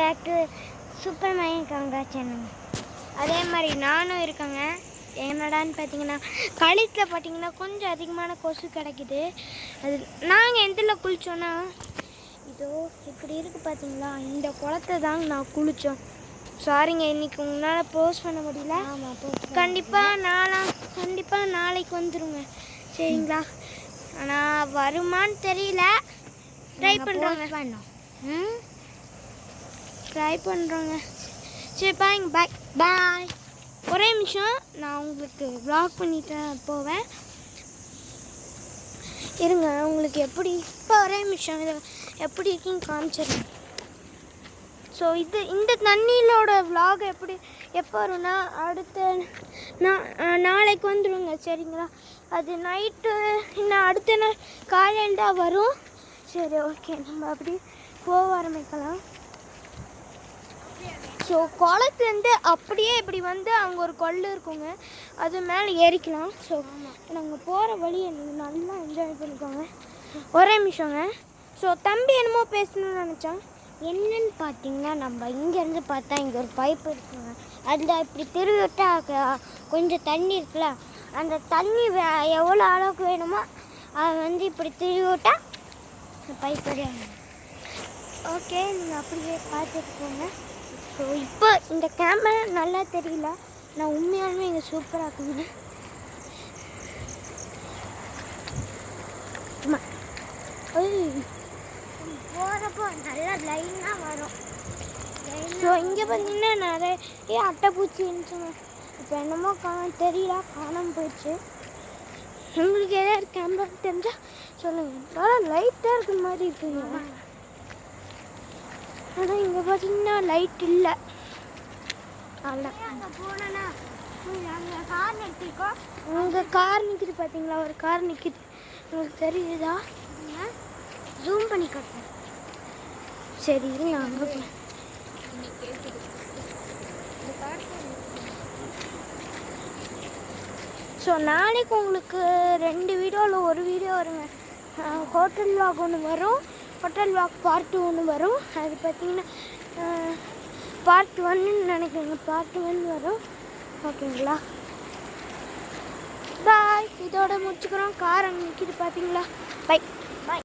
Back to super மயன் காங்கா channel. அதே மாதிரி நானும் இருக்கேங்க. என்னடான்னு பார்த்தீங்கன்னா கழுத்தில் பார்த்தீங்கன்னா கொஞ்சம் அதிகமான கொசு கிடைக்குது. அது நாங்கள் எந்தில் குளித்தோன்னா இதோ இப்படி இருக்குது பார்த்தீங்களா, இந்த குளத்தை தாங்க நான் குளித்தோம். சாரிங்க, இன்றைக்கி உங்களால் போஸ்ட் பண்ண முடியல. கண்டிப்பாக நாளைக்கு வந்துடுங்க, சரிங்களா? ஆனால் வருமானு தெரியல, ட்ரை பண்ணுறோங்க. ட்ரை பண்ணுறோங்க. சரி பாருங்க, பாய் பாய். ஒரே நிமிஷம், நான் உங்களுக்கு வ்ளாக் பண்ணிட்டு போவேன் இருங்க. உங்களுக்கு எப்படி இப்போ ஒரே நிமிஷம் இதை எப்படி இருக்குன்னு காமிச்சிடுறேன். ஸோ இந்த தண்ணியிலோட வ்ளாக் எப்போ வரும்னா அடுத்த நாளைக்கு வந்துடுங்க, சரிங்களா? அது நைட்டு இன்னும் அடுத்த நாள் காலையில் தான் வரும். சரி, ஓகே, நம்ம அப்படி போக ஆரம்பிக்கலாம். ஸோ குளத்துலேருந்து அப்படியே இப்படி வந்து அங்கே ஒரு கொள்ளு இருக்குங்க, அது மேலே ஏறிக்கலாம். ஸோ நாங்கள் போகிற வழியை நீங்கள் நல்லா என்ஜாய் பண்ணிக்கோங்க. ஒரே நிமிஷங்க. ஸோ தம்பி என்னமோ பேசணும்னு நினச்சான். என்னன்னு பார்த்தீங்கன்னா, நம்ம இங்கேருந்து பார்த்தா இங்கே ஒரு பைப் இருக்குங்க, அதில் இப்படி திருவிட்டா கொஞ்சம் தண்ணி இருக்குல்ல, அந்த தண்ணி எவ்வளோ அளவுக்கு வேணுமோ அதை வந்து இப்படி திருவிட்டா பைப் வரையாங்க. ஓகே, நீங்கள் அப்படியே பார்த்துட்டு போங்க. ஸோ இப்போ இந்த கேமரா நல்லா தெரியல, நான் உண்மையாலுமே இங்கே சூப்பராக இருக்குங்க. போகிறப்போ நல்லா லைனாக வரும். ஸோ இங்கே பார்த்தீங்கன்னா நிறைய அட்டைப்பூச்சி இருந்துச்சுங்க. இப்போ என்னமோ தெரியல, காணாமல் போயிடுச்சு. உங்களுக்கு ஏதாவது கேமரா தெரிஞ்சால் சொல்லுங்கள். நல்லா லைட்டாக இருக்கிற மாதிரி இருக்குங்க. ஆனால் இங்கே பார்த்தீங்கன்னா லைட் இல்லை. அங்கே கார் நிறுத்திருக்கோம். அங்கே கார் நிற்கிது பார்த்தீங்களா, ஒரு கார் நிற்கிது, உங்களுக்கு தெரியுதா? ஜூம் பண்ணி காட்டுறேன். சரி இருங்க, அங்கே ஸோ நாளைக்கு உங்களுக்கு 2 வீடியோவில் ஒரு வீடியோ வருங்க. ஹோட்டல் வ்ளாக் ஒன்று வரும், ஹோட்டல் வ்ளாக் பார்ட் 2 ஒன்று வரும். அது பார்த்தீங்கன்னா பார்ட் 1ன்னு நினைக்கிறேங்க, பார்ட் 1 வரும். ஓகேங்களா, பாய். இதோட முடிச்சுக்கிறோம். கார் அங்கே நிற்கிது பார்த்தீங்களா, பை.